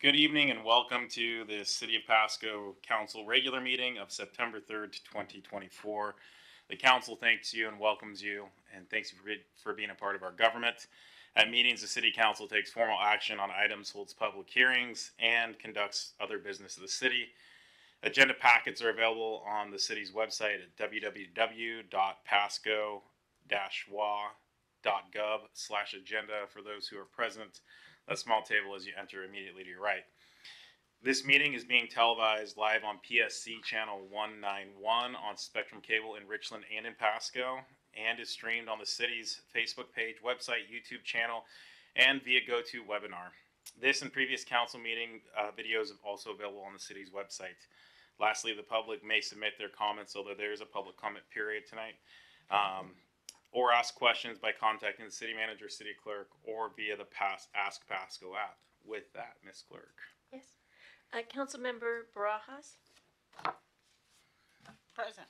Good evening and welcome to the City of Pasco Council regular meeting of September 3rd, 2024. The council thanks you and welcomes you and thanks you for being a part of our government. At meetings, the City Council takes formal action on items, holds public hearings, and conducts other business of the city. Agenda packets are available on the city's website at www.pasco-wa.gov/agenda for those who are present. A small table as you enter immediately to your right. This meeting is being televised live on PSC channel 191 on Spectrum Cable in Richland and in Pasco, and is streamed on the city's Facebook page, website, YouTube channel, and via GoToWebinar. This and previous council meeting videos are also available on the city's website. Lastly, the public may submit their comments, although there is a public comment period tonight, or ask questions by contacting the city manager, city clerk, or via the Ask Pasco app. With that, Ms. Clerk. Yes. Councilmember Barajas. Present.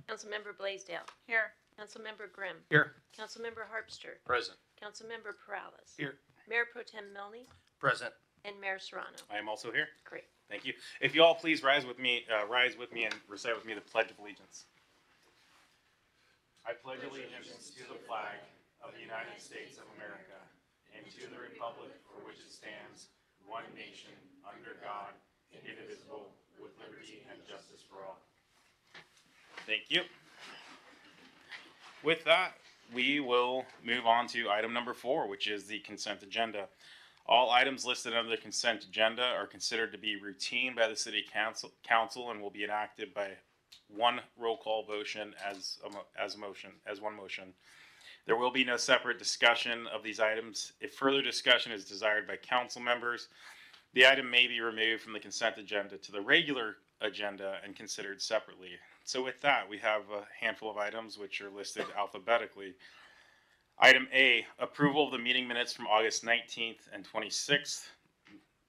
Councilmember Blaisdell. Here. Councilmember Grimm. Here. Councilmember Harpster. Present. Councilmember Perales. Here. Mayor Pro Tem Milne. Present. And Mayor Serrano. I am also here. Great. Thank you. If you all please rise with me and recite with me the Pledge of Allegiance. I pledge allegiance to the flag of the United States of America and to the republic for which it stands, one nation, under God, indivisible, with liberty and justice for all. Thank you. With that, we will move on to item number 4, which is the consent agenda. All items listed under the consent agenda are considered to be routine by the City Council and will be enacted by one roll call motion as one motion. There will be no separate discussion of these items. If further discussion is desired by council members, the item may be removed from the consent agenda to the regular agenda and considered separately. So with that, we have a handful of items which are listed alphabetically. Item A, approval of the meeting minutes from August 19th and 26th.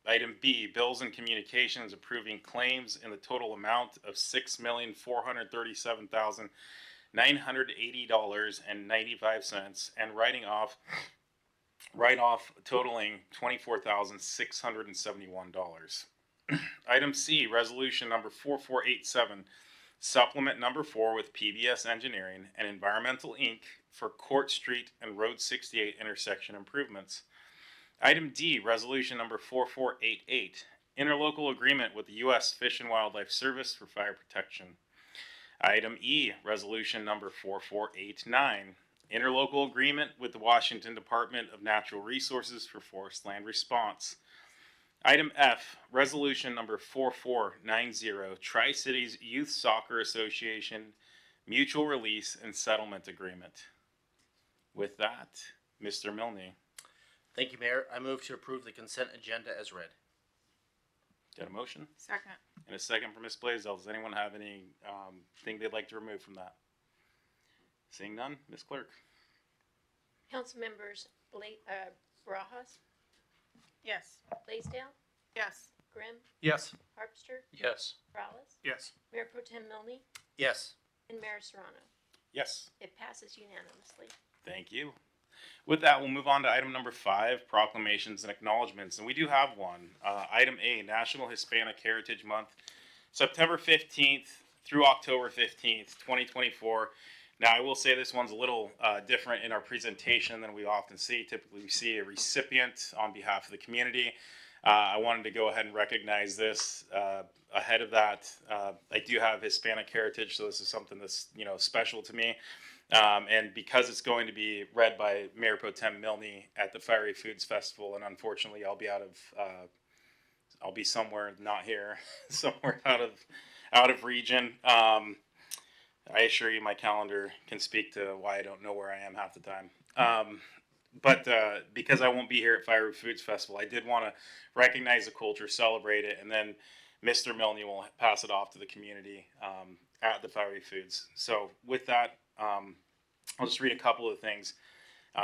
Item B, bills and communications approving claims in the total amount of $6,437,980.95 and write off totaling $24,671. Item C, resolution number 4487, supplement number 4 with PBS Engineering and Environmental Inc. for Court Street and Road 68 intersection improvements. Item D, resolution number 4488, interlocal agreement with the U.S. Fish and Wildlife Service for fire protection. Item E, resolution number 4489, interlocal agreement with the Washington Department of Natural Resources for forest land response. Item F, resolution number 4490, Tri-Cities Youth Soccer Association mutual release and settlement agreement. With that, Mr. Milne. Thank you, Mayor. I move to approve the consent agenda as read. Got a motion? Second. And a second for Ms. Blaisdell. Does anyone have any thing they'd like to remove from that? Seeing none, Ms. Clerk. Councilmembers Barajas. Yes. Blaisdell. Yes. Grimm. Yes. Harpster. Yes. Perales. Yes. Mayor Pro Tem Milne. Yes. And Mayor Serrano. Yes. It passes unanimously. Thank you. With that, we'll move on to item number 5, proclamations and acknowledgements. And we do have one. Item A, National Hispanic Heritage Month, September 15th through October 15th, 2024. Now, I will say this one's a little different in our presentation than we often see. Typically, we see a recipient on behalf of the community. I wanted to go ahead and recognize this ahead of that. I do have Hispanic heritage, so this is something that's special to me. And because it's going to be read by Mayor Pro Tem Milne at the Fiery Foods Festival, and unfortunately I'll be somewhere not here, somewhere out of region. I assure you my calendar can speak to why I don't know where I am half the time. But because I won't be here at Fiery Foods Festival, I did want to recognize the culture, celebrate it, and then Mr. Milne will pass it off to the community at the Fiery Foods. So with that, I'll just read a couple of things.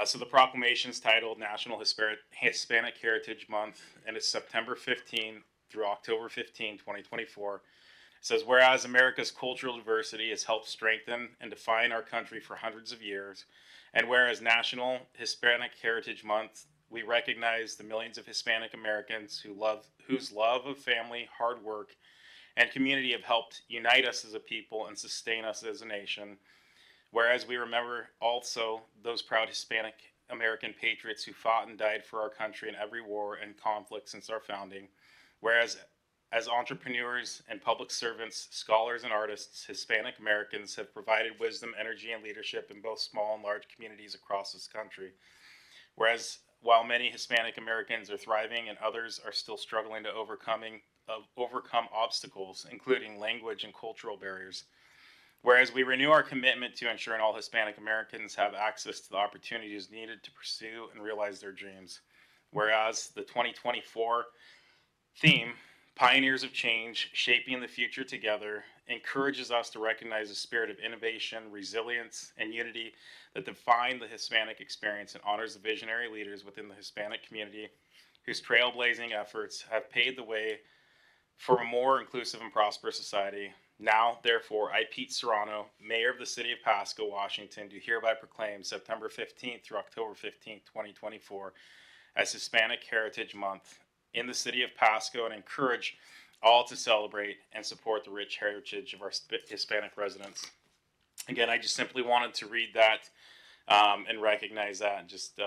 So the proclamation is titled National Hispanic Heritage Month, and it's September 15 through October 15, 2024. It says, whereas America's cultural diversity has helped strengthen and define our country for hundreds of years, and whereas National Hispanic Heritage Month we recognize the millions of Hispanic Americans whose love of family, hard work, and community have helped unite us as a people and sustain us as a nation. Whereas we remember also those proud Hispanic American patriots who fought and died for our country in every war and conflict since our founding. Whereas as entrepreneurs and public servants, scholars and artists, Hispanic Americans have provided wisdom, energy, and leadership in both small and large communities across this country. Whereas while many Hispanic Americans are thriving and others are still struggling to overcome obstacles, including language and cultural barriers. Whereas we renew our commitment to ensuring all Hispanic Americans have access to the opportunities needed to pursue and realize their dreams. Whereas the 2024 theme, Pioneers of Change, Shaping the Future Together, encourages us to recognize the spirit of innovation, resilience, and unity that define the Hispanic experience and honors the visionary leaders within the Hispanic community whose trailblazing efforts have paved the way for a more inclusive and prosperous society. Now, therefore, I, Pete Serrano, Mayor of the City of Pasco, Washington, do hereby proclaim September 15th through October 15th, 2024 as Hispanic Heritage Month in the City of Pasco and encourage all to celebrate and support the rich heritage of our Hispanic residents. Again, I just simply wanted to read that and recognize that, just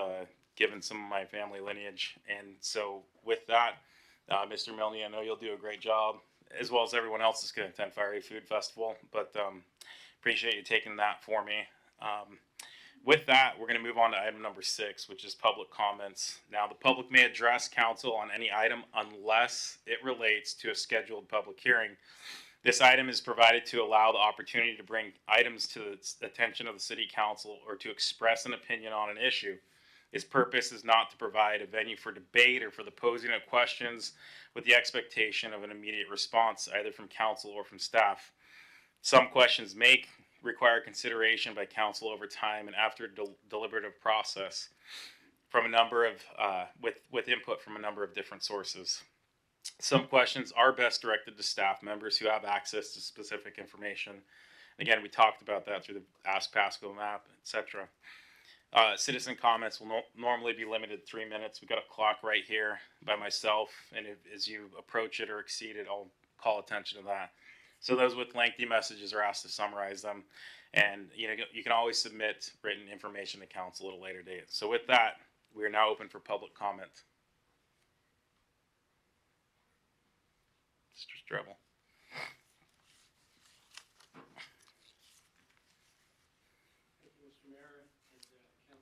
given some of my family lineage. And so with that, Mr. Milne, I know you'll do a great job, as well as everyone else that's going to attend Fiery Food Festival, but appreciate you taking that for me. With that, we're going to move on to item number 6, which is public comments. Now, the public may address council on any item unless it relates to a scheduled public hearing. This item is provided to allow the opportunity to bring items to the attention of the city council or to express an opinion on an issue. Its purpose is not to provide a venue for debate or for the posing of questions with the expectation of an immediate response, either from council or from staff. Some questions may require consideration by council over time and after deliberative process from a number of with input from a number of different sources. Some questions are best directed to staff members who have access to specific information. Again, we talked about that through the Ask Pasco map, etc. Citizen comments will normally be limited to 3 minutes. We've got a clock right here by myself, and as you approach it or exceed it, I'll call attention to that. So those with lengthy messages are asked to summarize them, and you can always submit written information to council at a later date. So with that, we are now open for public comment. Mr. Strebel.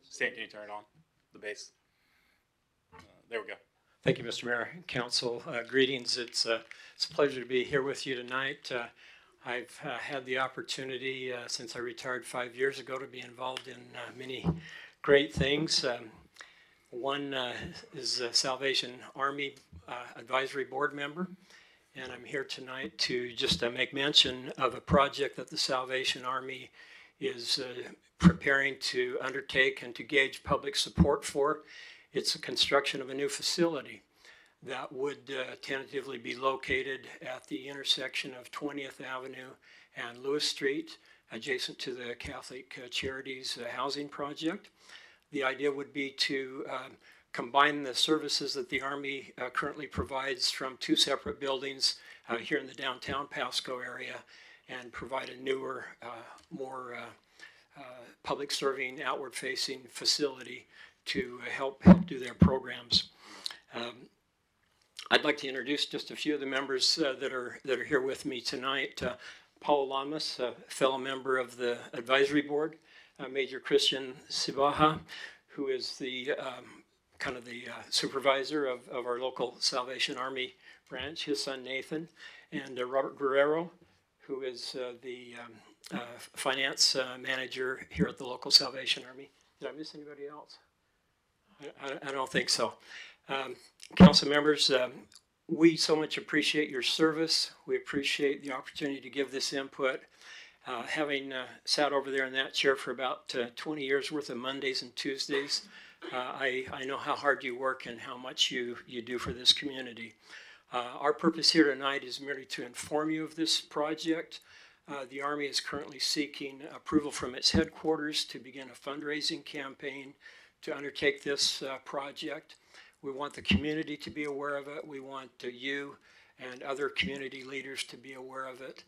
Stan, can you turn it on? The bass. There we go. Thank you, Mr. Mayor and Council. Greetings. It's a pleasure to be here with you tonight. I've had the opportunity since I retired 5 years ago to be involved in many great things. One is a Salvation Army Advisory Board member, and I'm here tonight to just make mention of a project that the Salvation Army is preparing to undertake and to gauge public support for. It's the construction of a new facility that would tentatively be located at the intersection of 20th Avenue and Lewis Street, adjacent to the Catholic Charities housing project. The idea would be to combine the services that the Army currently provides from 2 separate buildings here in the downtown Pasco area and provide a newer, more public serving, outward facing facility to help do their programs. I'd like to introduce just a few of the members that are here with me tonight. Paul Lamas, a fellow member of the advisory board, Major Christian Sibaha, who is the kind of the supervisor of our local Salvation Army branch, his son Nathan, and Robert Guerrero, who is the finance manager here at the local Salvation Army. Did I miss anybody else? I don't think so. Council members, we so much appreciate your service. We appreciate the opportunity to give this input. Having sat over there in that chair for about 20 years worth of Mondays and Tuesdays, I know how hard you work and how much you do for this community. Our purpose here tonight is merely to inform you of this project. The Army is currently seeking approval from its headquarters to begin a fundraising campaign to undertake this project. We want the community to be aware of it. We want you and other community leaders to be aware of it.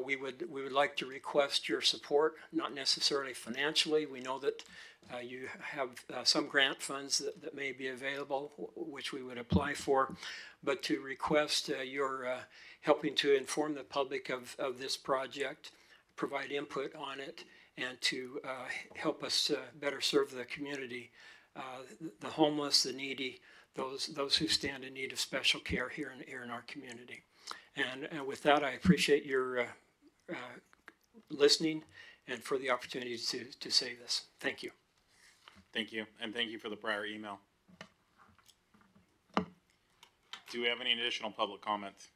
We would like to request your support, not necessarily financially. We know that you have some grant funds that may be available, which we would apply for, but to request your helping to inform the public of this project, provide input on it, and to help us better serve the community, the homeless, the needy, those who stand in need of special care here in our community. And with that, I appreciate your listening and for the opportunity to say this. Thank you. Thank you, and thank you for the prior email. Do we have any additional public comments?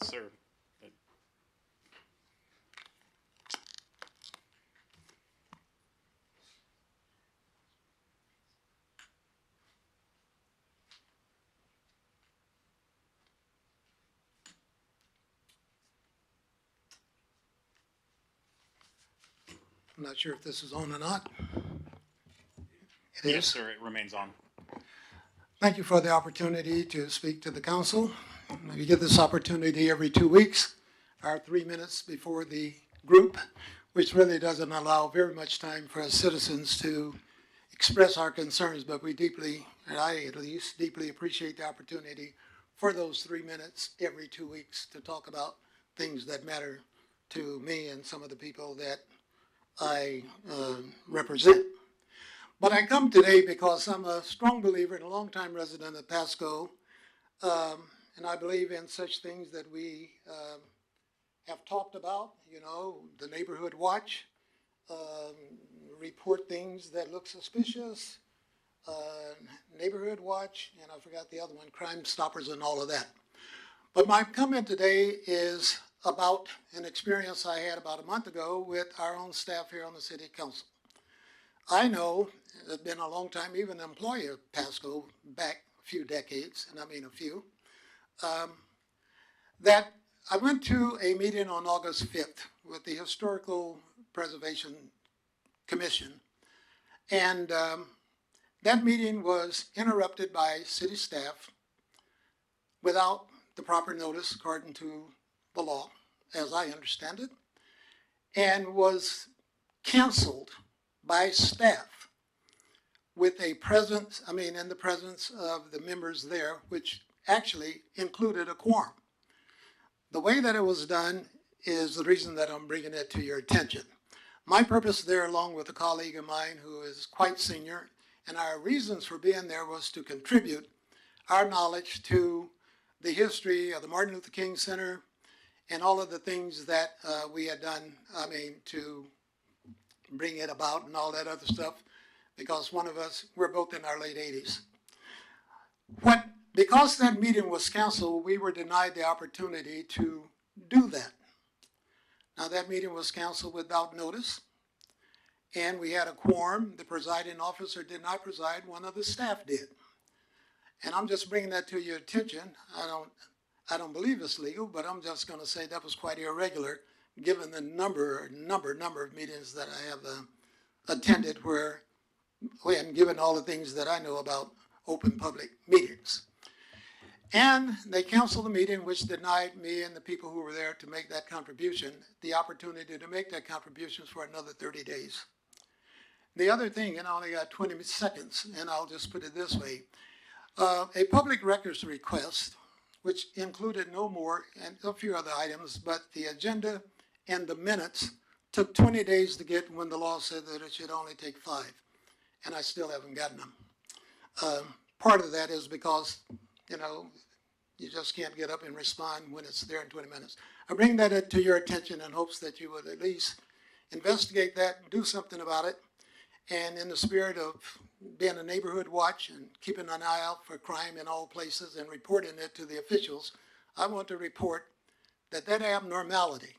Sir? I'm not sure if this is on or not. It Yes, is. sir, it remains on. Thank you for the opportunity to speak to the council. We get this opportunity every 2 weeks, our 3 minutes before the group, which really doesn't allow very much time for us citizens to express our concerns, but we deeply, and I at least, deeply appreciate the opportunity for those 3 minutes every 2 weeks to talk about things that matter to me and some of the people that I represent. But I come today because I'm a strong believer and a longtime resident of Pasco, and I believe in such things that we have talked about, the neighborhood watch, report things that look suspicious, neighborhood watch, and I forgot the other one, Crime Stoppers and all of that. But my comment today is about an experience I had about a month ago with our own staff here on the City Council. I know, it's been a long time, even an employee of Pasco back a few decades, and I mean a few, that I went to a meeting on August 5th with the Historical Preservation Commission, and that meeting was interrupted by city staff without the proper notice according to the law, as I understand it, and was canceled by staff with a presence, in the presence of the members there, which actually included a quorum. The way that it was done is the reason that I'm bringing it to your attention. My purpose there, along with a colleague of mine who is quite senior, and our reasons for being there was to contribute our knowledge to the history of the Martin Luther King Center and all of the things that we had done, to bring it about and all that other stuff, because one of us, we're both in our late 80s. Because that meeting was canceled, we were denied the opportunity to do that. Now, that meeting was canceled without notice, and we had a quorum. The presiding officer did not preside, one of the staff did. And I'm just bringing that to your attention. I don't believe it's legal, but I'm just going to say that was quite irregular, given the number of meetings that I have attended where, and given all the things that I know about open public meetings. And they canceled the meeting, which denied me and the people who were there to make that contribution the opportunity to make that contribution for another 30 days. The other thing, and I only got 20 seconds, and I'll just put it this way. A public records request, which included no more and a few other items, but the agenda and the minutes took 20 days to get when the law said that it should only take 5, and I still haven't gotten them. Part of that is because, you just can't get up and respond when it's there in 20 minutes. I bring that to your attention in hopes that you would at least investigate that and do something about it. And in the spirit of being a neighborhood watch and keeping an eye out for crime in all places and reporting it to the officials, I want to report that that abnormality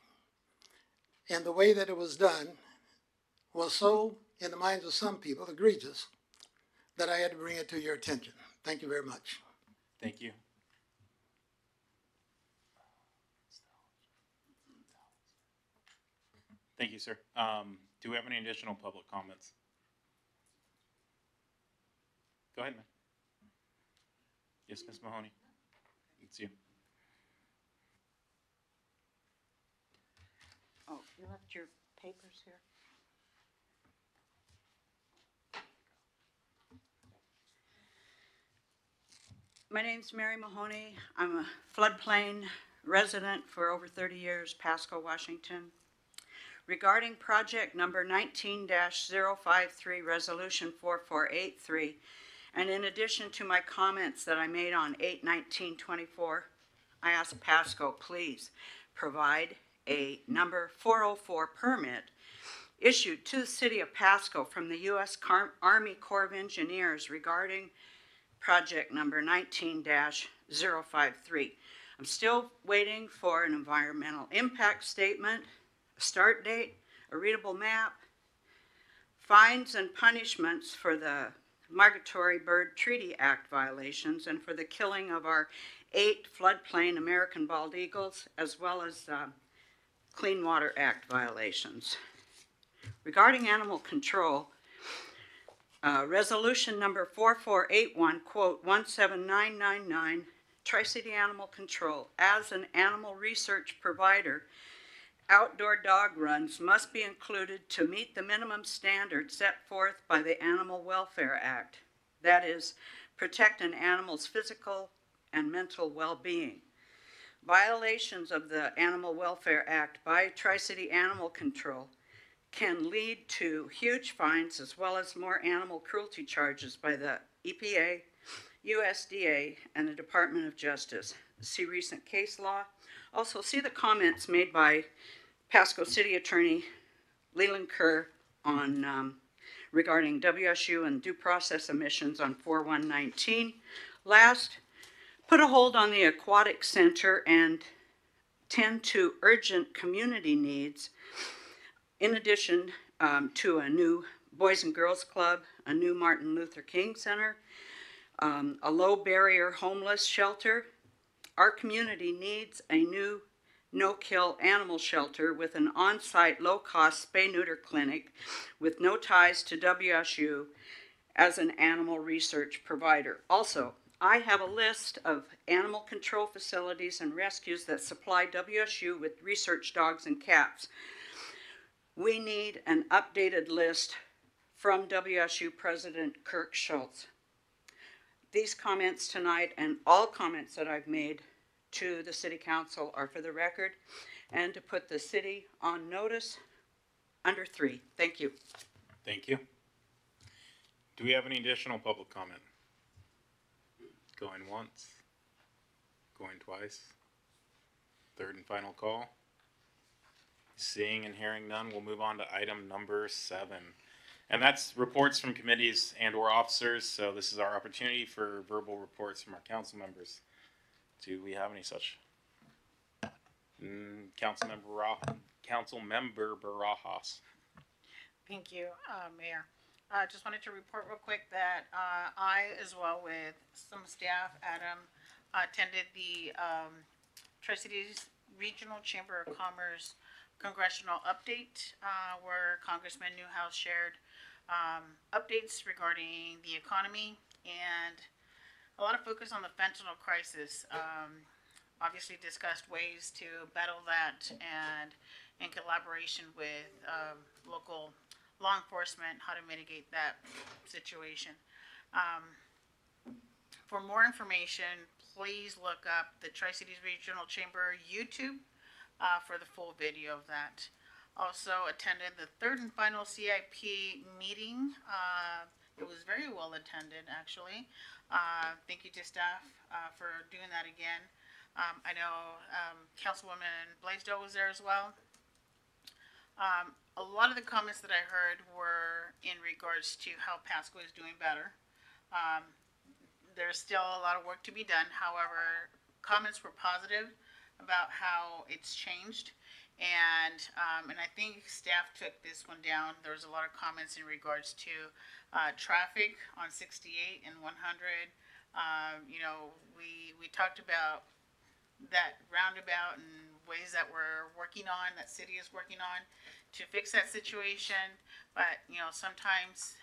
and the way that it was done was so, in the minds of some people, egregious, that I had to bring it to your attention. Thank you very much. Thank you. Thank you, sir. Do we have any additional public comments? Go ahead, ma'am. Yes, Ms. Mahoney. It's you. Oh, you left your papers here? My name's Mary Mahoney. I'm a floodplain resident for over 30 years, Pasco, Washington. Regarding project number 19-053, resolution 4483, and in addition to my comments that I made on 8/19/24, I asked Pasco, please provide a number 404 permit issued to the city of Pasco from the U.S. Army Corps of Engineers regarding project number 19-053. I'm still waiting for an environmental impact statement, a start date, a readable map, fines and punishments for the Migratory Bird Treaty Act violations and for the killing of our 8 floodplain American bald eagles, as well as Clean Water Act violations. Regarding animal control, resolution number 4481, quote, 17999, Tri-City Animal Control, as an animal research provider, outdoor dog runs must be included to meet the minimum standards set forth by the Animal Welfare Act. That is, protect an animal's physical and mental well-being. Violations of the Animal Welfare Act by Tri-City Animal Control can lead to huge fines as well as more animal cruelty charges by the EPA, USDA, and the Department of Justice. See recent case law. Also see the comments made by Pasco City Attorney Leland Kerr on regarding WSU and due process emissions on 4/1/19. Last, put a hold on the aquatic center and tend to urgent community needs. In addition to a new Boys and Girls Club, a new Martin Luther King Center, a low barrier homeless shelter, our community needs a new no-kill animal shelter with an on-site low-cost spay-neuter clinic with no ties to WSU as an animal research provider. Also, I have a list of animal control facilities and rescues that supply WSU with research dogs and cats. We need an updated list from WSU President Kirk Schultz. These comments tonight and all comments that I've made to the City Council are for the record and to put the city on notice under 3. Thank you. Thank you. Do we have any additional public comment? Going once, going twice, third and final call. Seeing and hearing none, we'll move on to item number 7. And that's reports from committees and or officers. So this is our opportunity for verbal reports from our council members. Do we have any such? Councilmember Barajas. Thank you, Mayor. I just wanted to report real quick that I, as well with some staff, Adam, attended the Tri-Cities Regional Chamber of Commerce Congressional Update, where Congressman Newhouse shared updates regarding the economy and a lot of focus on the fentanyl crisis. Obviously discussed ways to battle that and in collaboration with local law enforcement, how to mitigate that situation. For more information, please look up the Tri-Cities Regional Chamber YouTube for the full video of that. Also attended the third and final CIP meeting. It was very well attended, actually. Thank you to staff for doing that again. I know Councilwoman Blaisdell was there as well. A lot of the comments that I heard were in regards to how Pasco is doing better. There's still a lot of work to be done. However, comments were positive about how it's changed. And I think staff took this one down. There was a lot of comments in regards to traffic on 68 and 100. You know, we talked about that roundabout and ways that we're working on, that city is working on to fix that situation. But, you know, sometimes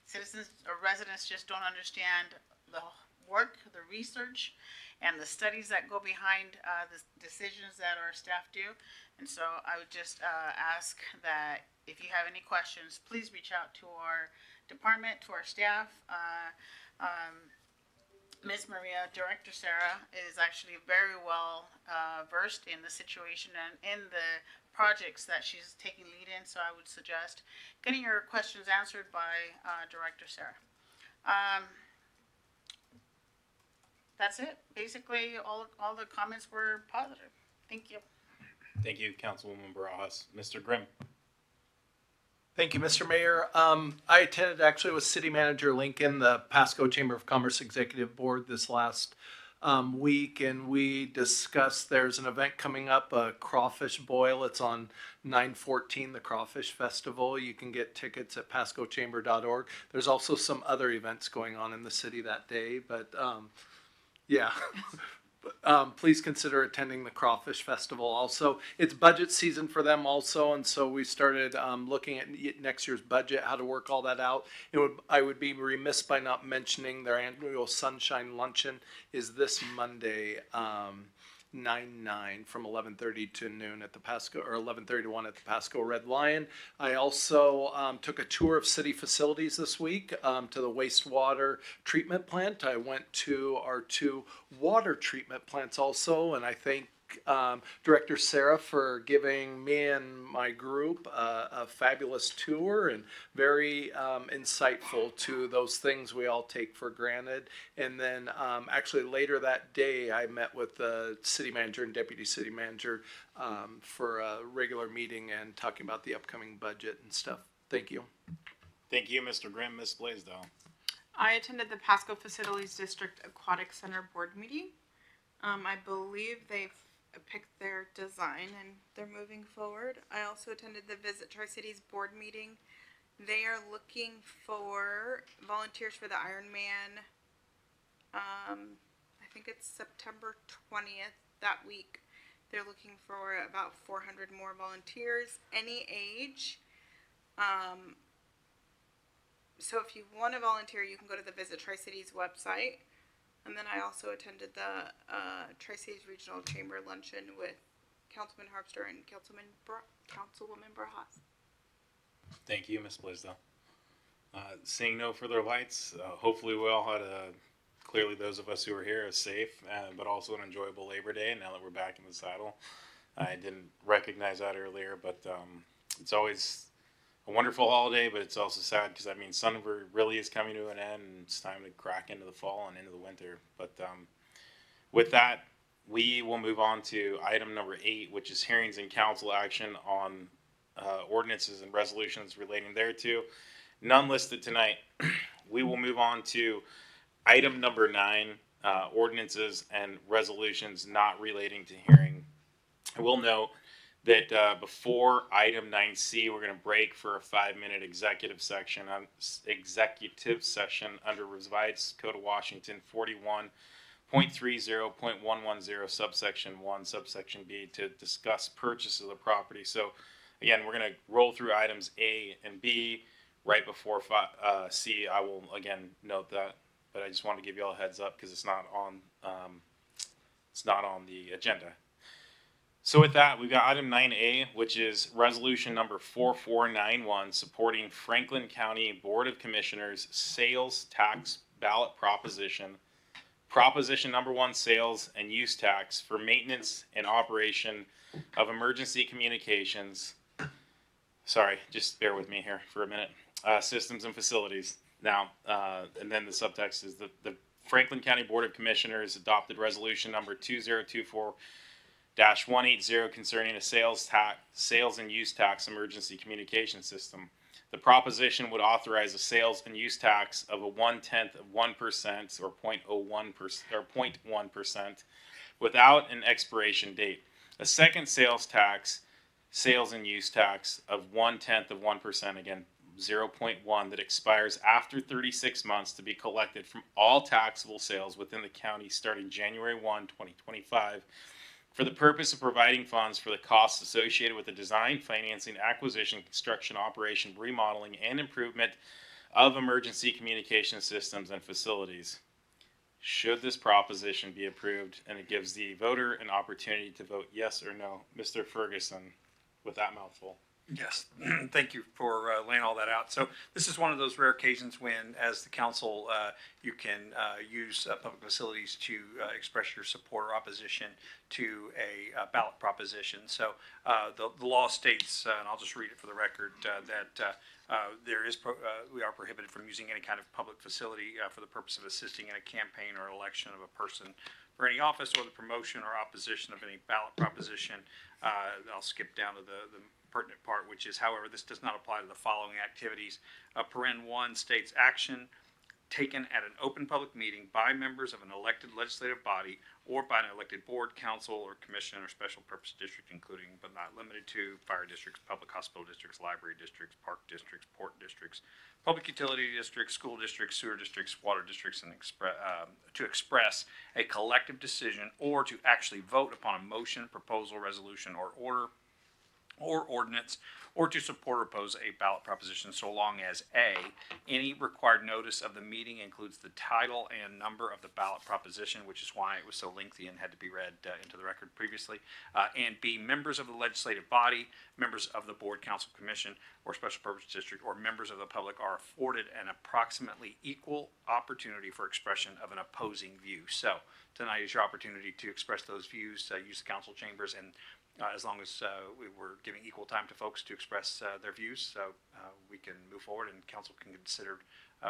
citizens or residents just don't understand the work, the research, and the studies that go behind the decisions that our staff do. And so I would just ask that if you have any questions, please reach out to our department, to our staff. Ms. Maria, Director Sarah, is actually very well versed in the situation and in the projects that she's taking lead in. So I would suggest getting your questions answered by Director Sarah. That's it. Basically, all the comments were positive. Thank you. Thank you, Councilwoman Barajas. Mr. Grimm. Thank you, Mr. Mayor. I attended actually with City Manager Lincoln, the Pasco Chamber of Commerce Executive Board this last week, and we discussed there's an event coming up, a crawfish boil. It's on 9/14, the Crawfish Festival. You can get tickets at pascochamber.org. There's also some other events going on in the city that day, but yeah. Please consider attending the Crawfish Festival. Also, it's budget season for them also, and so we started looking at next year's budget, how to work all that out. I would be remiss by not mentioning their annual Sunshine Luncheon is this Monday, 9/9 from 11:30 to noon at the Pasco, or 11:30 to 1 at the Pasco Red Lion. I also took a tour of city facilities this week to the wastewater treatment plant. I went to our 2 water treatment plants also, and I thank Director Sarah for giving me and my group a fabulous tour and very insightful to those things we all take for granted. And then actually later that day, I met with the city manager and deputy city manager for a regular meeting and talking about the upcoming budget and stuff. Thank you. Thank you, Mr. Grimm. Ms. Blaisdell. I attended the Pasco Facilities District Aquatic Center board meeting. I believe they've picked their design and they're moving forward. I also attended the Visit Tri-Cities board meeting. They are looking for volunteers for the Ironman. I think it's September 20th that week. They're looking for about 400 more volunteers, any age. So if you want to volunteer, you can go to the Visit Tri-Cities website. And then I also attended the Tri-Cities Regional Chamber Luncheon with Councilman Harpster and Councilwoman Barajas. Thank you, Ms. Blaisdell. Seeing no further lights, hopefully we all had clearly those of us who were here, a safe but also an enjoyable Labor Day now that we're back in the saddle. I didn't recognize that earlier, but it's always a wonderful holiday, but it's also sad because that means summer really is coming to an end and it's time to crack into the fall and into the winter. But with that, we will move on to item number 8, which is hearings and council action on ordinances and resolutions relating thereto. None listed tonight. We will move on to item number 9, ordinances and resolutions not relating to hearing. I will note that before item 9C, we're going to break for a 5-minute executive session under Revised Code of Washington 41.30.110 subsection 1 subsection B to discuss purchase of the property. So again, we're going to roll through items A and B right before C. I will again note that, but I just want to give you all a heads up because it's not on the agenda. So with that, we've got item 9A, which is resolution number 4491, supporting Franklin County Board of Commissioners sales tax ballot proposition. Proposition number 1, sales and use tax for maintenance and operation of emergency communications. Sorry, just bear with me here for a minute. Systems and facilities. Now, and then the subtext is the Franklin County Board of Commissioners adopted resolution number 2024-180 concerning a sales and use tax emergency communication system. The proposition would authorize a sales and use tax of a 0.1% or 0.1% without an expiration date. A second sales and use tax of 0.1%, again 0.1, that expires after 36 months to be collected from all taxable sales within the county starting January 1, 2025. For the purpose of providing funds for the costs associated with the design, financing, acquisition, construction, operation, remodeling, and improvement of emergency communication systems and facilities. Should this proposition be approved, and it gives the voter an opportunity to vote yes or no? Mr. Ferguson, with that mouthful. Yes, thank you for laying all that out. So this is one of those rare occasions when, as the council, you can use public facilities to express your support or opposition to a ballot proposition. So the law states, and I'll just read it for the record, that we are prohibited from using any kind of public facility for the purpose of assisting in a campaign or election of a person for any office or the promotion or opposition of any ballot proposition. I'll skip down to the pertinent part, which is, however, this does not apply to the following activities. Paren 1 states action taken at an open public meeting by members of an elected legislative body or by an elected board, council, or commission or special purpose district, including but not limited to fire districts, public hospital districts, library districts, park districts, port districts, public utility districts, school districts, sewer districts, water districts, and to express a collective decision or to actually vote upon a motion, proposal, resolution, or order or ordinance, or to support or oppose a ballot proposition, so long as A, any required notice of the meeting includes the title and number of the ballot proposition, which is why it was so lengthy and had to be read into the record previously, and B, members of the legislative body, members of the board, council, commission, or special purpose district, or members of the public are afforded an approximately equal opportunity for expression of an opposing view. So tonight is your opportunity to express those views, use the council chambers, and as long as we were giving equal time to folks to express their views, we can move forward and council can consider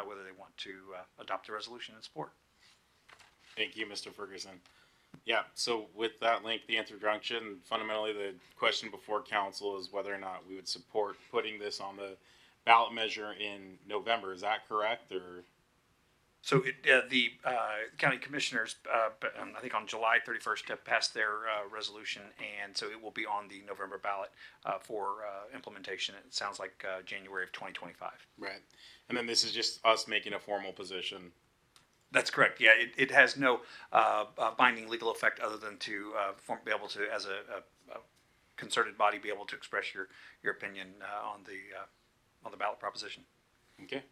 whether they want to adopt the resolution and support. Thank you, Mr. Ferguson. Yeah, so with that lengthy introduction, fundamentally the question before council is whether or not we would support putting this on the ballot measure in November. Is that correct, or? So the county commissioners, I think on July 31st, passed their resolution, and so it will be on the November ballot for implementation. It sounds like January of 2025. Right. And then this is just us making a formal position. That's correct. Yeah, it has no binding legal effect other than to be able to, as a concerted body, be able to express your opinion on the ballot proposition. Okay.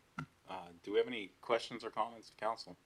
Do we have any questions or comments to council?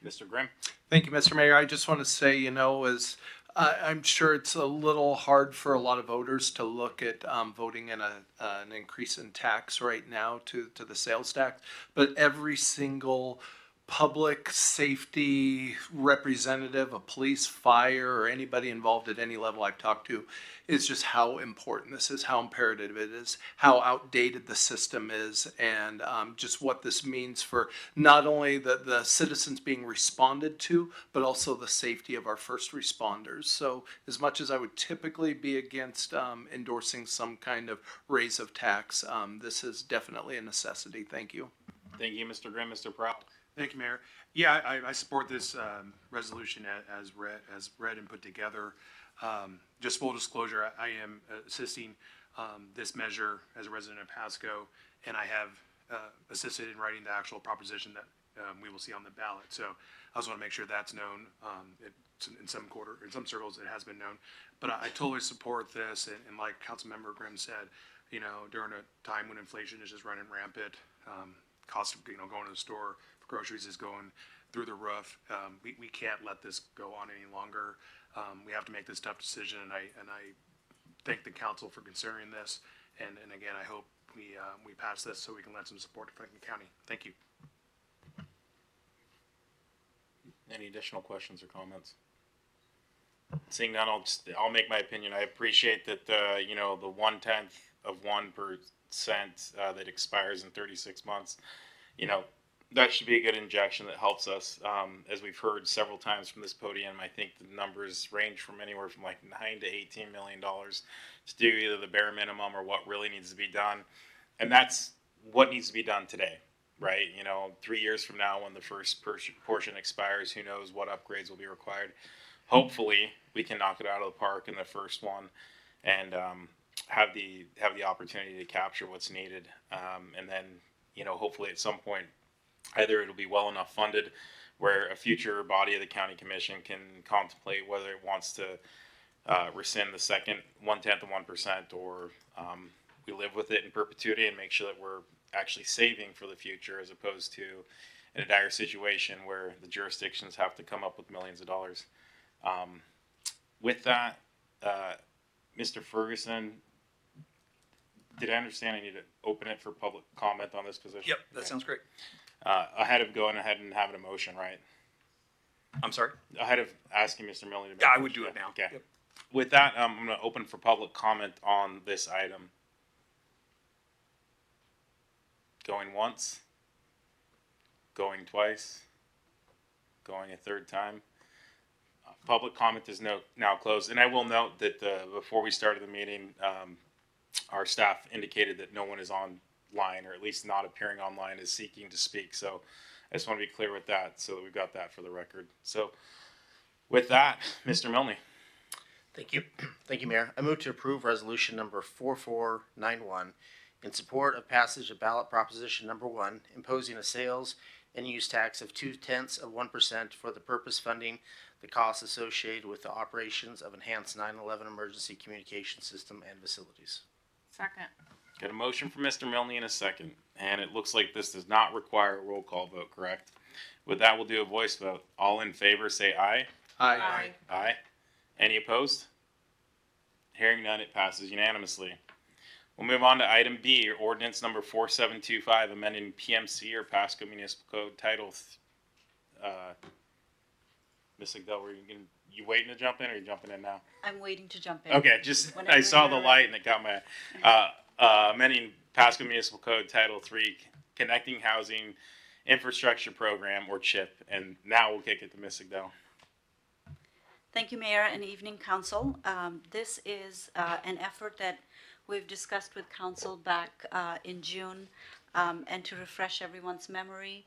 Mr. Grimm? Thank you, Mr. Mayor. I just want to say, as I'm sure it's a little hard for a lot of voters to look at voting in an increase in tax right now to the sales tax, but every single public safety representative, a police, fire, or anybody involved at any level I've talked to is just how important this is, how imperative it is, how outdated the system is, and just what this means for not only the citizens being responded to, but also the safety of our first responders. So as much as I would typically be against endorsing some kind of raise of tax, this is definitely a necessity. Thank you. Thank you, Mr. Grimm. Mr. Prout? Thank you, Mayor. Yeah, I support this resolution as read and put together. Just full disclosure, I am assisting this measure as a resident of Pasco, and I have assisted in writing the actual proposition that we will see on the ballot. So I just want to make sure that's known. In some circles, it has been known. But I totally support this, and like Councilmember Grimm said, during a time when inflation is just running rampant, cost of going to the store for groceries is going through the roof. We can't let this go on any longer. We have to make this tough decision, and I thank the council for considering this. And again, I hope we pass this so we can lend some support to Franklin County. Thank you. Any additional questions or comments? Seeing none, I'll make my opinion. I appreciate that the 1/10 of 1% that expires in 36 months. That should be a good injection that helps us. As we've heard several times from this podium, I think the numbers range from anywhere from like $9 to $18 million to do either the bare minimum or what really needs to be done. And that's what needs to be done today, right? 3 years from now when the first portion expires, who knows what upgrades will be required. Hopefully we can knock it out of the park in the first one and have the opportunity to capture what's needed. And then, hopefully at some point, either it'll be well enough funded where a future body of the county commission can contemplate whether it wants to rescind the second 1/10 of 1% or we live with it in perpetuity and make sure that we're actually saving for the future, as opposed to in a dire situation where the jurisdictions have to come up with millions of dollars. With that, Mr. Ferguson, did I understand I need to open it for public comment on this position? Yep, that Okay. sounds great. Ahead of going ahead and having a motion, right? I'm sorry? Ahead of asking Mr. Milne to make Yeah, I a would motion. do it now. Okay. Yep. With that, I'm going to open for public comment on this item. Going once, going twice, going a third time. Public comment is now closed. And I will note that before we started the meeting, our staff indicated that no one is online, or at least not appearing online, is seeking to speak. So I just want to be clear with that, so that we've got that for the record. So with that, Mr. Milne. Thank you. Thank you, Mayor. I move to approve resolution number 4491 in support of passage of ballot proposition number 1, imposing a sales and use tax of 0.2% for the purpose funding the costs associated with the operations of enhanced 911 emergency communication system and facilities. Second. Got a motion from Mr. Milne in a second, and it looks like this does not require a roll call vote, correct? With that, we'll do a voice vote. All in favor, say aye. Aye. Aye. Any opposed? Hearing none, it passes unanimously. We'll move on to item B, ordinance number 4725, amending PMC or Pasco Municipal Code Title. Ms. Igdell, you waiting to jump in, or are you jumping in now? I'm waiting to jump in. Okay, just Whenever I saw the you're light and it got my amending Pasco Municipal Code Title 3, Connecting Housing Infrastructure Program, or CHIP, and now we'll kick it to Ms. Igdell. Thank you, Mayor, and evening, Council. This is an effort that we've discussed with Council back in June, and to refresh everyone's memory,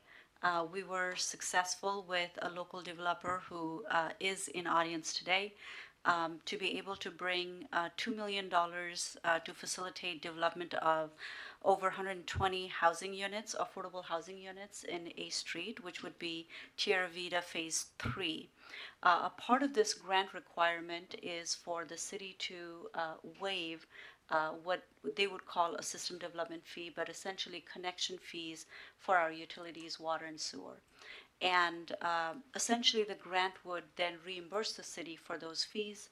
we were successful with a local developer who is in audience today to be able to bring $2 million to facilitate development of over 120 housing units, affordable housing units in A Street, which would be Tierra Vida Phase 3. A part of this grant requirement is for the city to waive what they would call a system development fee, but essentially connection fees for our utilities, water and sewer. And essentially the grant would then reimburse the city for those fees,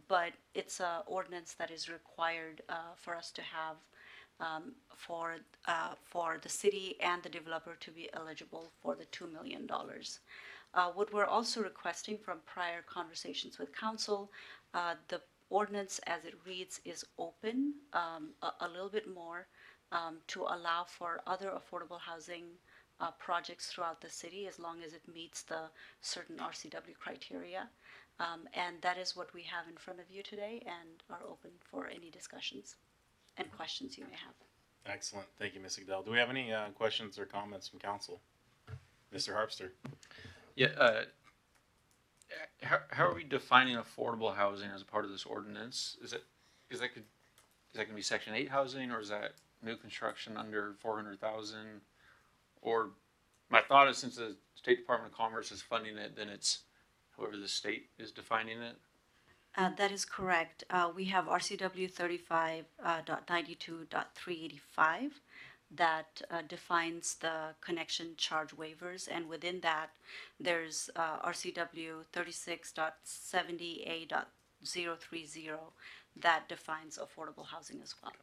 but it's an ordinance that is required for us to have for the city and the developer to be eligible for the $2 million. What we're also requesting from prior conversations with council, the ordinance as it reads is open a little bit more to allow for other affordable housing projects throughout the city, as long as it meets the certain RCW criteria. And that is what we have in front of you today, and are open for any discussions and questions you may have. Excellent. Thank you, Ms. Igdell. Do we have any questions or comments from council? Mr. Harpster. Yeah, how are we defining affordable housing as a part of this ordinance? Is that gonna be Section 8 housing, or is that new construction under 400,000? Or my thought is, since the State Department of Commerce is funding it, then it's whoever the state is defining it. That is correct. We have RCW 35.92.385 that defines the connection charge waivers, and within that, there's RCW 36.70A.030 that defines affordable housing as well.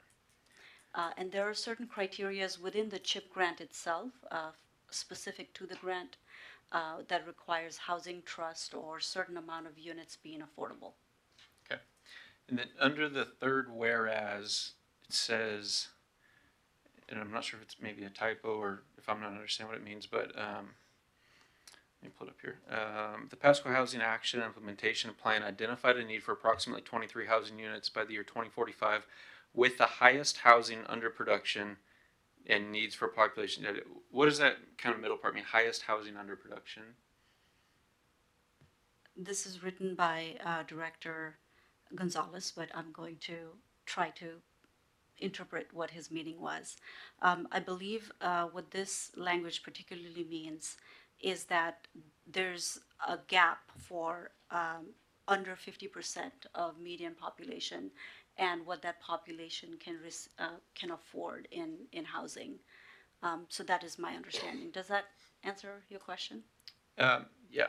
And there are certain criterias within the CHIP grant itself, specific to the grant, that requires housing trust or certain amount of units being affordable. Okay. And then under the third whereas, it says, and I'm not sure if it's maybe a typo or if I'm not understanding what it means, but let me pull it up here. The Pasco Housing Action and Implementation Plan identified a need for approximately 23 housing units by the year 2045, with the highest housing under production and needs for population. What does that kind of middle part mean? Highest housing under production? This is written by Director Gonzalez, but I'm going to try to interpret what his meaning was. I believe what this language particularly means is that there's a gap for under 50% of median population, and what that population can afford in housing. So that is my understanding. Does that answer your question? Yeah.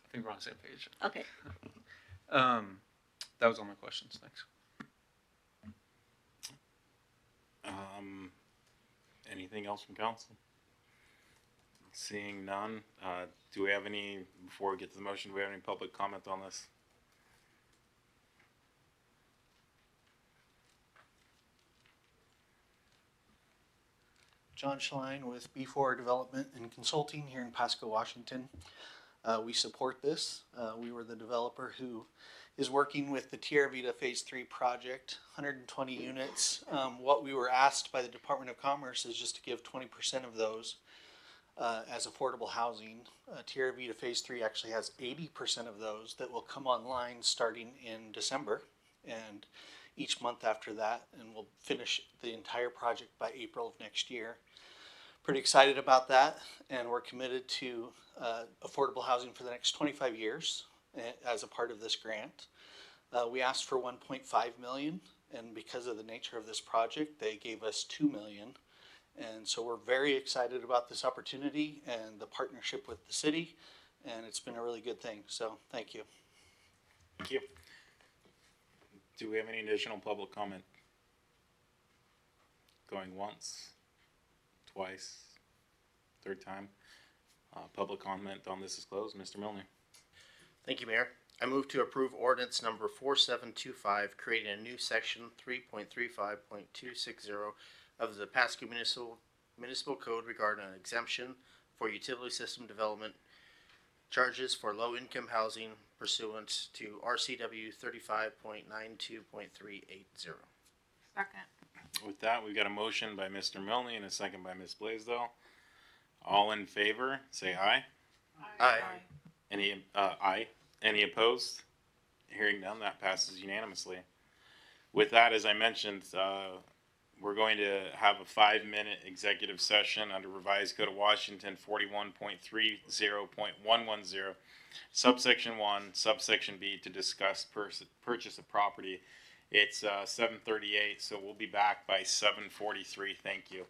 I think we're on the same page. Okay. That was all my questions. Thanks. Anything else from council? Seeing none, do we have any, before we get to the motion, do we have any public comment on this? John Schlein with B4 Development and Consulting here in Pasco, Washington. We support this. We were the developer who is working with the Tierra Vida Phase 3 project, 120 units. What we were asked by the Department of Commerce is just to give 20% of those as affordable housing. Tierra Vida Phase 3 actually has 80% of those that will come online starting in December and each month after that, and we'll finish the entire project by April of next year. Pretty excited about that, and we're committed to affordable housing for the next 25 years as a part of this grant. We asked for 1.5 million, and because of the nature of this project, they gave us 2 million. And so we're very excited about this opportunity and the partnership with the city, and it's been a really good thing. So thank you. Thank you. Do we have any additional public comment? Going once, twice, third time? Public comment on this is closed. Mr. Milner. Thank you, Mayor. I move to approve ordinance number 4725, creating a new section 3.35.260 of the Pasco Municipal Code regarding an exemption for utility system development charges for low-income housing pursuant to RCW 35.92.380. Second. With that, we've got a motion by Mr. Milne and a second by Ms. Blaisdell. All in favor, say aye. Aye. Aye. Any opposed? Hearing none, that passes unanimously. With that, as I mentioned, we're going to have a 5-minute executive session under Revised Code of Washington 41.30.110, subsection 1, subsection B, to discuss purchase of property. It's 7:38, so we'll be back by 7:43. Thank you.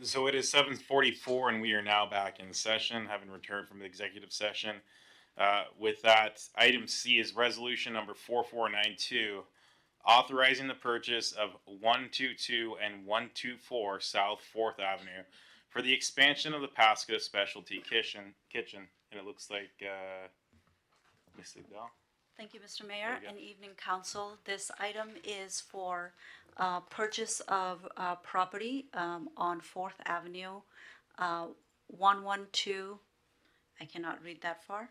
So it is 7:44 and we are now back in session, having returned from the executive session. With that, item C is resolution number 4492, authorizing the purchase of 122 and 124 South 4th Avenue for the expansion of the Pasco Specialty Kitchen. And it looks like, Ms. Bell. Thank you, Mr. Mayor, There you go. and evening council. This item is for purchase of property on 4th Avenue, 112, I cannot read that far.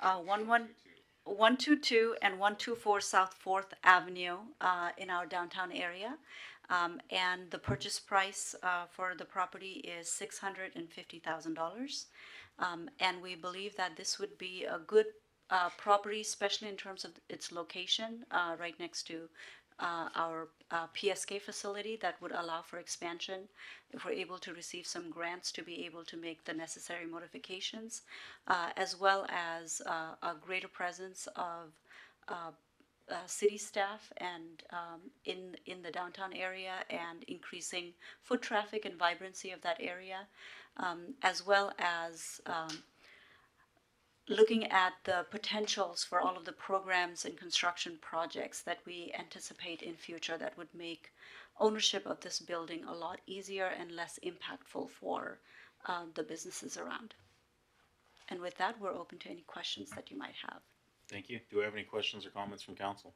122 and 124 South 4th Avenue in our downtown area. And the purchase price for the property is $650,000. And we believe that this would be a good property, especially in terms of its location, right next to our PSK facility that would allow for expansion. If we're able to receive some grants to be able to make the necessary modifications, as well as a greater presence of city staff and in the downtown area, and increasing foot traffic and vibrancy of that area, as well as looking at the potentials for all of the programs and construction projects that we anticipate in future that would make ownership of this building a lot easier and less impactful for the businesses around. And with that, we're open to any questions that you might have. Thank you. Do we have any questions or comments from council?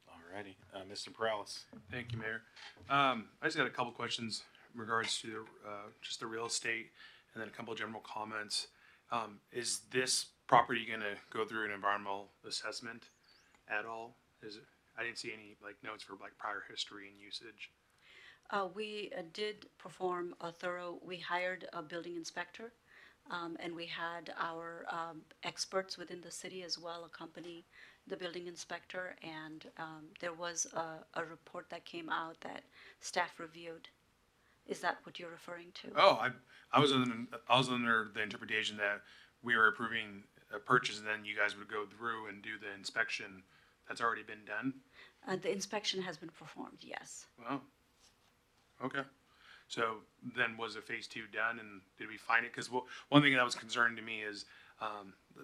Alrighty, Mr. Perales. Thank you, Mayor. I just got a couple questions in regards to just the real estate, and then a couple of general comments. Is this property going to go through an environmental assessment at all? I didn't see any like notes for like prior history and usage. We did perform we hired a building inspector, and we had our experts within the city as well accompany the building inspector, and there was a report that came out that staff reviewed. Is that what you're referring to? Oh, I was under the interpretation that we were approving a purchase, and then you guys would go through and do the inspection. That's already been done. The inspection has been performed, yes. Wow. Okay. So then was a phase 2 done, and did we find it? Because one thing that was concerning to me is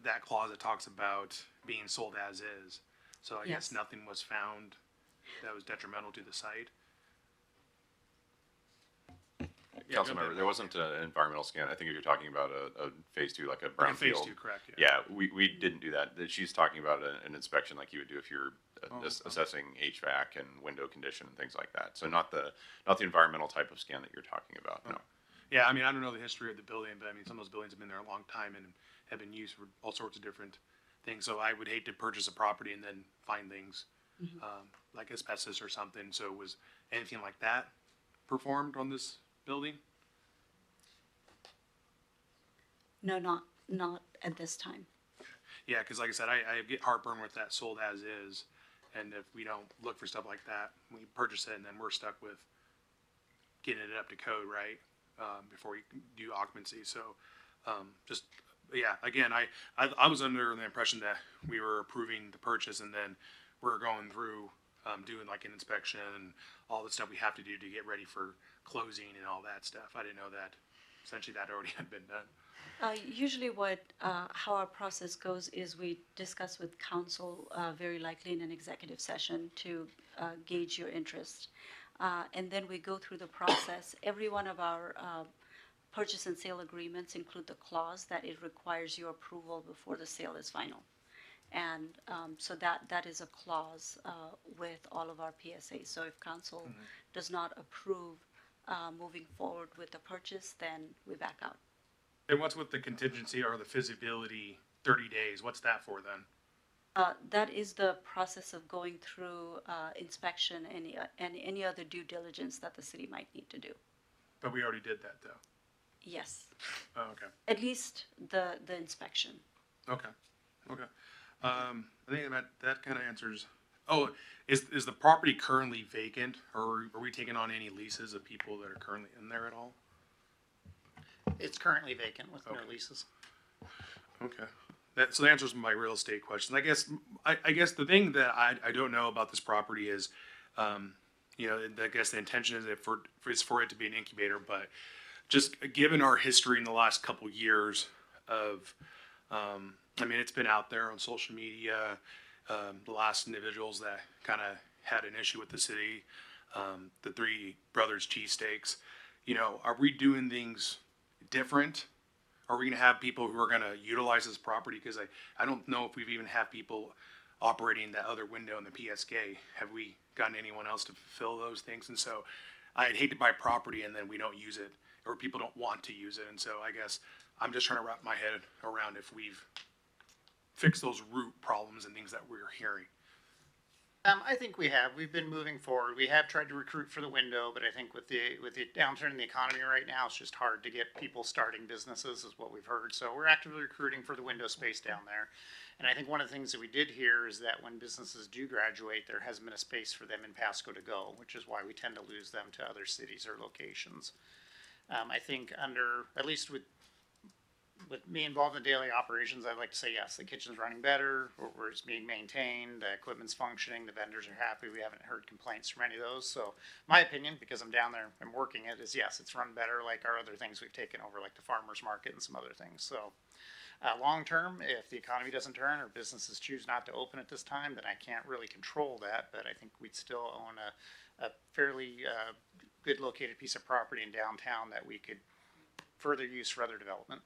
that clause that talks about being sold as is. So I guess Yes. nothing was found that was detrimental to the site. Councilmember, there wasn't an environmental scan. I think if you're talking about a phase 2, like a Like a phase brownfield. 2, correct? Yeah, we didn't do that. She's talking about an inspection like you would do if you're assessing HVAC and window condition and things like that. So not the environmental type of scan that you're talking about, no. Yeah, I mean, I don't know the history of the building, but I mean, some of those buildings have been there a long time and have been used for all sorts of different things. So I would hate to purchase a property and then find things like asbestos or something. So was anything like that performed on this building? No, not at this time. Yeah, because like I said, I get heartburn with that sold as is. And if we don't look for stuff like that, we purchase it and then we're stuck with getting it up to code, right? Before we do occupancy. So yeah, again, I was under the impression that we were approving the purchase and then we're going through doing like an inspection and all the stuff we have to do to get ready for closing and all that stuff. I didn't know that essentially that already had been done. Usually how our process goes is we discuss with council, very likely in an executive session, to gauge your interest. And then we go through the process. Every one of our purchase and sale agreements include the clause that it requires your approval before the sale is final. And so that is a clause with all of our PSAs. So if council does not approve moving forward with the purchase, then we back out. And what's with the contingency or the feasibility 30 days? What's that for then? That is the process of going through inspection and any other due diligence that the city might need to do. But we already did that though. Yes, Oh, okay. at least the inspection. Okay. I think that kind of answers. Oh, is the property currently vacant, or are we taking on any leases of people that are currently in there at all? It's currently vacant with no Okay. leases. Okay. So that answers my real estate question. I guess the thing that I don't know about this property is, you know, I guess the intention is for it to be an incubator, but just given our history in the last couple years of, I mean, it's been out there on social media, the last individuals that kind of had an issue with the city, the Three Brothers cheesesteaks, you know, are we doing things different? Are we going to have people who are going to utilize this property? Because I don't know if we've even had people operating that other window in the PSK. Have we gotten anyone else to fulfill those things? And so I'd hate to buy property and then we don't use it, or people don't want to use it. And so I guess I'm just trying to wrap my head around if we've fixed those root problems and things that we're hearing. I think we have. We've been moving forward. We have tried to recruit for the window, but I think with the downturn in the economy right now, it's just hard to get people starting businesses, is what we've heard. So we're actively recruiting for the window space down there. And I think one of the things that we did hear is that when businesses do graduate, there hasn't been a space for them in Pasco to go, which is why we tend to lose them to other cities or locations. I think at least with me involved in daily operations, I'd like to say yes, the kitchen's running better, or it's being maintained, the equipment's functioning, the vendors are happy. We haven't heard complaints from any of those. So my opinion, because I'm down there and working it, is yes, it's run better like our other things we've taken over, like the farmer's market and some other things. So long term, if the economy doesn't turn or businesses choose not to open at this time, then I can't really control that. But I think we'd still own a fairly good located piece of property in downtown that we could further use for other development.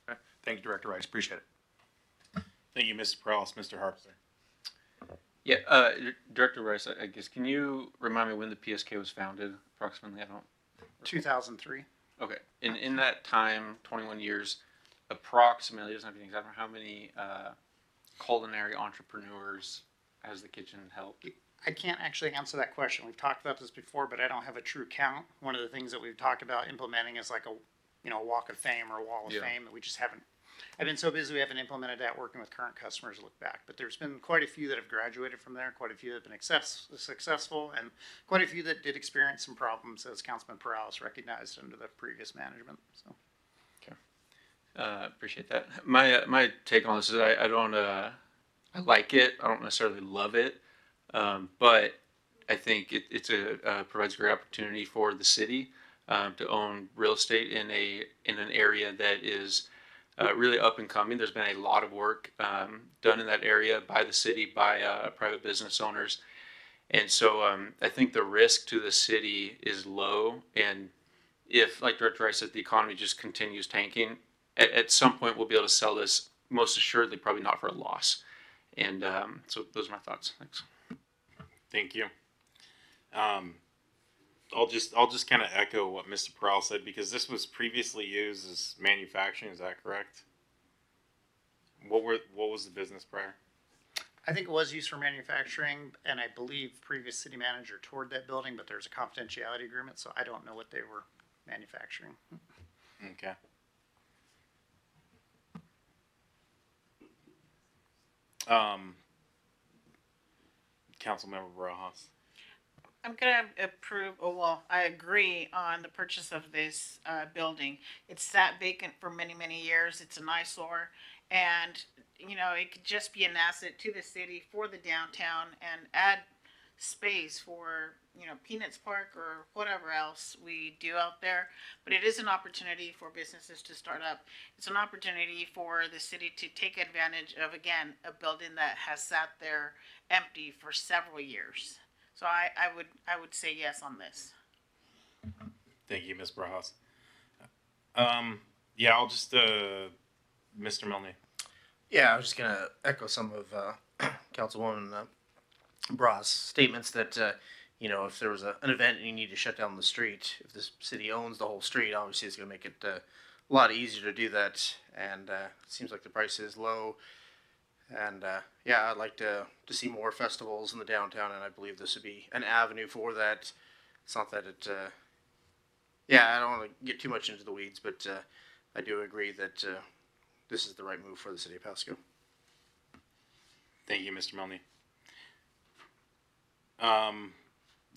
Okay. Thank you, Director Rice. Appreciate it. Thank you, Mr. Perales. Mr. Harpster. Yeah, Director Rice, I guess, can you remind me when the PSK was founded approximately? I don't. 2003. Okay. In that time, 21 years, approximately, it doesn't have to be exact, how many culinary entrepreneurs has the kitchen helped? I can't actually answer that question. We've talked about this before, but I don't have a true count. One of the things that we've talked about implementing is like a walk of fame or a wall of fame that we just haven't. I've been so busy we haven't implemented that working with current customers to look back. But there's been quite a few that have graduated from there, quite a few that have been successful, and quite a few that did experience some problems, as Councilman Perales recognized under the previous management. So. Appreciate that. My take on this is I don't I like it. I don't necessarily love it, but I think it provides a great opportunity for the city to own real estate in an area that is really up and coming. There's been a lot of work done in that area by the city, by private business owners, and so I think the risk to the city is low. And if, like Director Rice said, the economy just continues tanking, at some point we'll be able to sell this, most assuredly probably not for a loss. And so those are my thoughts. Thanks. Thank you. I'll just kind of echo what Mr. Perales said, because this was previously used as manufacturing. Is that correct? What was the business prior? I think it was used for manufacturing, and I believe previous city manager toured that building, but there's a confidentiality agreement, so I don't know what they were manufacturing. Okay. Councilmember Barajas. I'm gonna approve, I agree on the purchase of this building. It's sat vacant for many, many years. It's an eyesore. And, it could just be an asset to the city for the downtown and add space for, Peanuts Park or whatever else we do out there. But it is an opportunity for businesses to start up. It's an opportunity for the city to take advantage of, again, a building that has sat there empty for several years. So I would say yes on this. Thank you, Ms. Barajas. Yeah, I'll just Mr. Milne. Yeah, I was just gonna echo some of Councilwoman Bras' statements that if there was an event and you need to shut down the street, if the city owns the whole street, obviously it's gonna make it a lot easier to do that. And it seems like the price is low. And I'd like to see more festivals in the downtown, and I believe this would be an avenue for that. It's not that it. I don't want to get too much into the weeds, but I do agree that this is the right move for the city of Pasco. Thank you, Mr. Milne.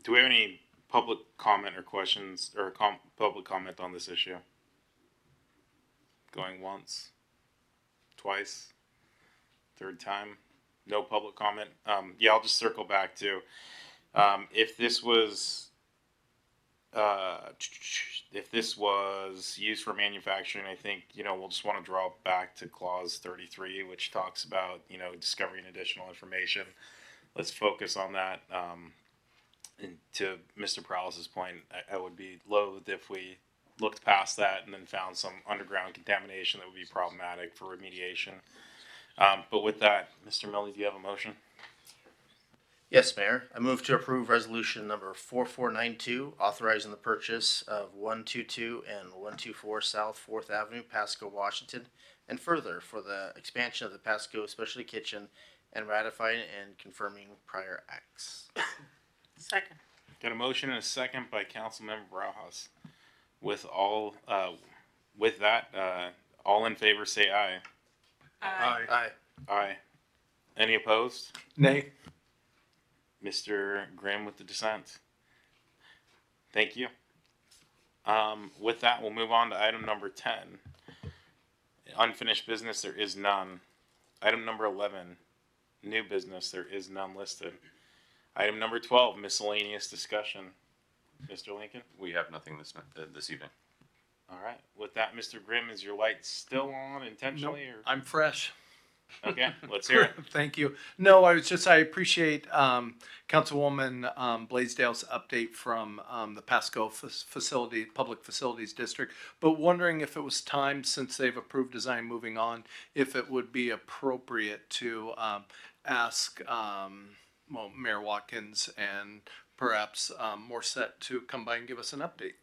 Do we have any public comment or questions or public comment on this issue? Going once, twice, third time, no public comment. I'll just circle back to If this was, if this was used for manufacturing, I think, we'll just want to draw back to clause 33, which talks about, discovering additional information. Let's focus on that. And to Mr. Prowse's point, I would be loath if we looked past that and then found some underground contamination that would be problematic for remediation. But with that, Mr. Millie, do you have a motion? Yes, Mayor. I move to approve resolution number 4492, authorizing the purchase of 122 and 124 South 4th Avenue, Pasco, Washington, and further for the expansion of the Pasco Specialty Kitchen and ratifying and confirming prior acts. Second. Got a motion and a second by Councilmember Barajas. With that, all in favor say aye. Aye. Aye. Any opposed? Nay. Mr. Grimm with the dissent. Thank you. With that, we'll move on to item number 10. Unfinished business, there is none. Item number 11, new business, there is none listed. Item number 12, miscellaneous discussion. Mr. Lincoln? We have nothing this evening. All right. With that, Mr. Grimm, is your light still on intentionally? Nope, I'm fresh. Or? Okay, let's hear it. Thank you. No, I appreciate Councilwoman Blaisdell's update from the Pasco Public Facilities District, but wondering if it was time, since they've approved design moving on, if it would be appropriate to ask Mayor Watkins and perhaps Morissette to come by and give us an update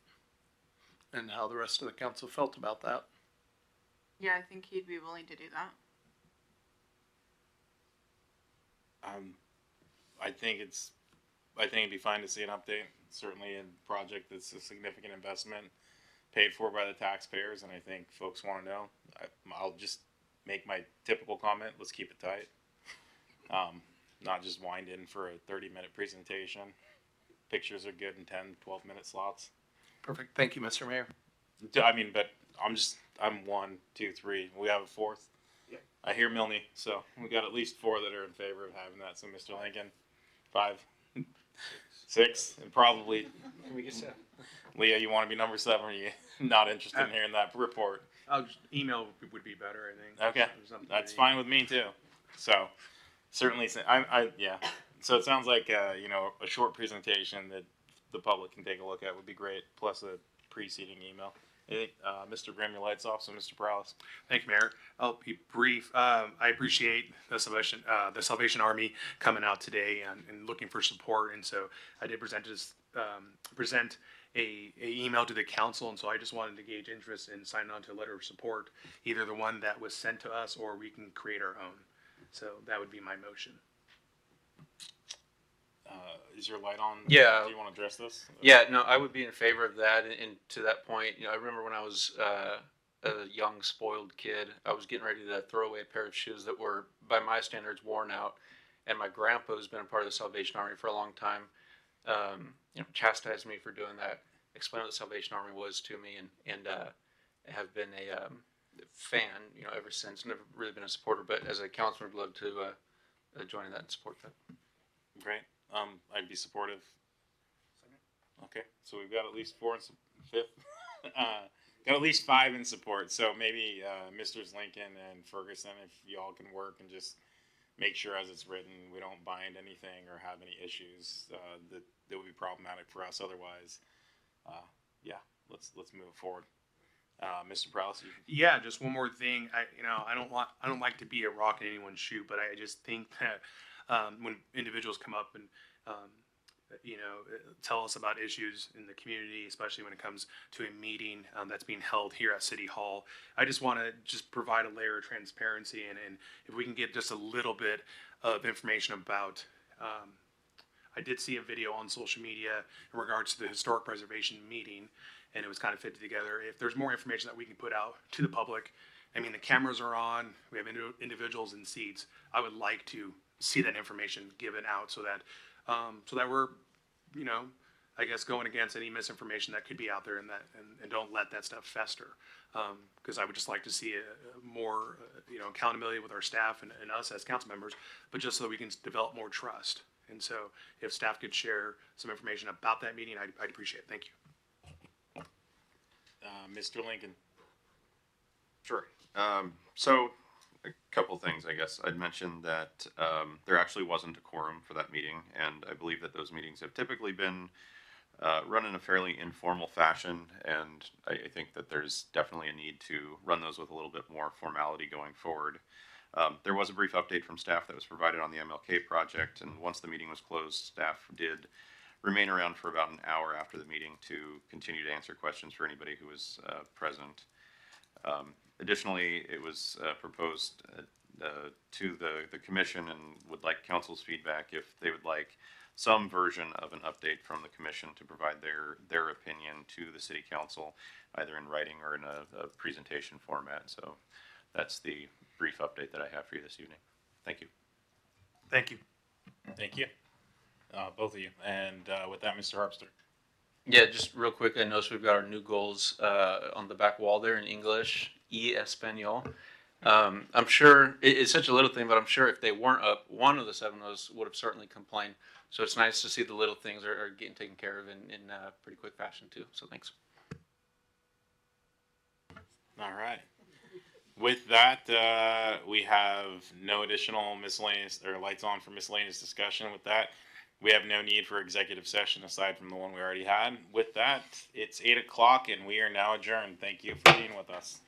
and how the rest of the council felt about that. Yeah, I think he'd be willing to do that. I think it'd be fine to see an update. Certainly a project that's a significant investment paid for by the taxpayers, and I think folks want to know. I'll just make my typical comment. Let's keep it tight. Not just wind in for a 30-minute presentation. Pictures are good in 10, 12-minute slots. Perfect. Thank you, Mr. Mayor. I mean, but I'm 1, 2, 3. We have a fourth. Yeah. I hear Milne, so we got at least 4 that are in favor of having that. So Mr. Lincoln, 5, 6, and probably. Can we get 7? Leah, you want to be number 7? Or are you not interested in hearing that report? Email would be better, I think. Okay, that's fine with me too. So certainly, yeah. So it sounds like a short presentation that the public can take a look at would be great, plus a preceding email. I think, Mr. Grimm, your light's off, so Mr. Prowse. Thank you, Mayor. I'll be brief. I appreciate the Salvation Army coming out today and looking for support, and so I did present a email to the council, and so I just wanted to gauge interest in signing on to a letter of support, either the one that was sent to us or we can create our own. So that would be my motion. Is your light on? Yeah. Do you want to address this? Yeah, no, I would be in favor of that. And to that point, I remember when I was a young, spoiled kid, I was getting ready to throw away a pair of shoes that were, by my standards, worn out. And my grandpa, who's been a part of the Salvation Army for a long time, chastised me for doing that, explained what the Salvation Army was to me, and have been a fan, ever since. Never really been a supporter, but as a counselor, I'd love to join that and support that. Great. I'd be supportive. Okay, so we've got at least 4 in fifth. Got at least 5 in support. So maybe Misters Lincoln and Ferguson, if y'all can work and just make sure as it's written we don't bind anything or have any issues that would be problematic for us. Otherwise, yeah, let's move forward. Mr. Prowse. Yeah, just one more thing. I don't like to be a rock in anyone's shoe, but I just think that when individuals come up and tell us about issues in the community, especially when it comes to a meeting that's being held here at City Hall, I just want to provide a layer of transparency, and if we can get just a little bit of information about. I did see a video on social media in regards to the historic preservation meeting, and it was kind of fitted together. If there's more information that we can put out to the public, I mean, the cameras are on, we have individuals in seats. I would like to see that information given out so that we're, I guess going against any misinformation that could be out there and don't let that stuff fester. Because I would just like to see more, accountability with our staff and us as council members, but just so we can develop more trust. And so if staff could share some information about that meeting, I'd appreciate it. Thank you. Mr. Lincoln. Sure. So a couple things, I guess. I'd mentioned that there actually wasn't a quorum for that meeting, and I believe that those meetings have typically been run in a fairly informal fashion, and I think that there's definitely a need to run those with a little bit more formality going forward. There was a brief update from staff that was provided on the MLK project, and once the meeting was closed, staff did remain around for about an hour after the meeting to continue to answer questions for anybody who was present. Additionally, it was proposed to the commission and would like council's feedback if they would like some version of an update from the commission to provide their opinion to the city council, either in writing or in a presentation format. So that's the brief update that I have for you this evening. Thank you. Thank you. Thank you, both of you. And with that, Mr. Harpster. Yeah, just real quick, I noticed we've got our new goals on the back wall there in English, Espanol. I'm sure it's such a little thing, but I'm sure if they weren't up, one of the 7 of us would have certainly complained. So it's nice to see the little things are getting taken care of in pretty quick fashion too. So thanks. All right. With that, we have no additional miscellaneous or lights on for miscellaneous discussion. With that, we have no need for executive session aside from the one we already had. With that, it's 8 o'clock and we are now adjourned. Thank you for being with us.